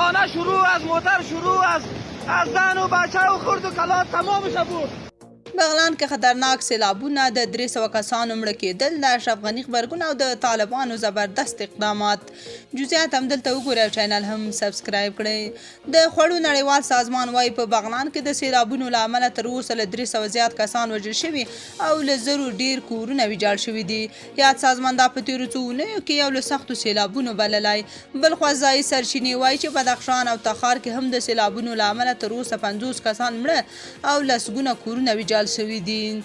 خانه شروع از موتر شروع از زن و بچه و خرد و کلان تمام شبود. بغلان کې خطرناک سیلابونه د 300 کسانو مړه کېدل د اشرف غني خبرګون او د طالبانو زبردست اقدامات. جزئیات همدلته وګورئ او چینل هم سبسکرایب کړئ. د خوړو نړیوال سازمان وایي په بغلان کې د سیلابونو له امله تر اوسه له 300 زیات کسان وژل شوي او له زرو ډیر کورونه ویجاړ شوي دي. یاد سازمان دا په تېرو څو اونیو کې یو له سختو سیلابونو بللی. بلخوا ځایي سرچینې وایي چې بدخشان او تخار کې هم د سیلابونو له امله تر اوسه 50 کسان مړه او لسګونه کورونه ویجاړ شوي دي.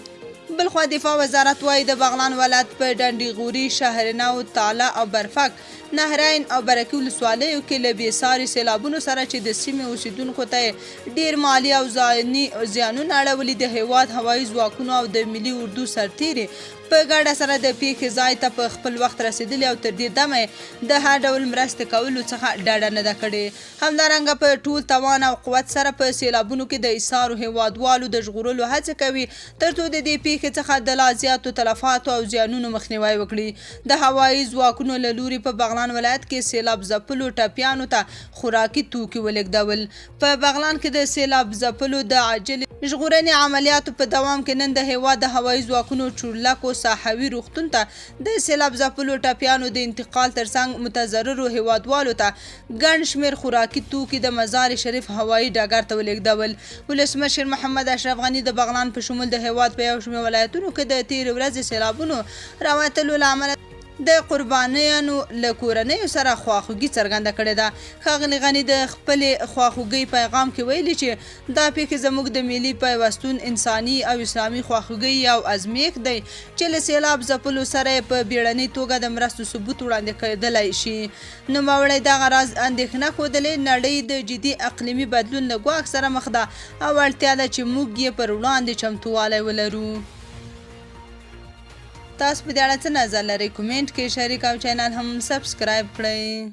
بلخوا دفاع وزارت وایي د بغلان ولایت په ډنډیغوري، شهرنو، تاله او برفک، نهرین او برکي ولسوالیو کې له بېساري سیلابونو سره چې د سیمې اوسیدونکو ته ډیر مالي او ځاني زیانونه اړولي، د هیواد هوایي ځواکونو او د ملي اردو سرتیري په ګډه سره د پیښې ځای ته په خپل وخت رسېدلي او تر دې دمه د هر ډول مرستې کولو څخه ډډه نه ده کړې. همدارنګه په ټول توان او قوت سره په سیلابونو کې د ایثارو هیوادوالو د ژغورلو هڅه کوي تر څو د دې پیښې څخه د لا زیاتو تلفاتو او زیانونو مخنیوی وکړي. د هوایي ځواکونو له لوري په بغلان ولایت کې سیلاب ځپلو ټپیانو ته خوراکي توکي ولېږدول. په بغلان کې د سیلاب ځپلو د عاجل ژغورنې عملیاتو په دوام کې نن د هیواد د هوایي ځواکونو چورلکو ساحوي روغتون ته د سیلاب ځپلو ټپیانو د انتقال ترڅنګ متضررو هیوادوالو ته ګڼ شمېر خوراکي توکي د مزار شریف هوایي ډګر ته ولېږدول. ولسمشر محمد اشرف غني د بغلان په شمول د هیواد په یو شمېر ولایتونو کې د تېرې ورځې سیلابونو راوتلو له امله د قربانیانو له کورنیو سره خواخوږي څرګنده کړې ده. ښاغلي غني د خپلې خواخوږۍ پیغام کې ویلي چې دا پیښې زموږ د ملي پیوستون، انساني او اسلامي خواخوږۍ یو ازمیښت دی چې له سیلاب ځپلو سره په بیړنۍ توګه د مرستو ثبوت وړاندې کېدلی شي. نوموړی دغه راز اندېښنه ښودلې نړۍ د جدي اقلیمي بدلون له ګواښ سره مخ ده او اړتیا ده چې موږ یې پر وړاندې چمتووالی ولرو. تاسو په دې اړه څه نظر لرئ؟ کومنټ کې شریک او چینل هم سبسکرایب کړئ.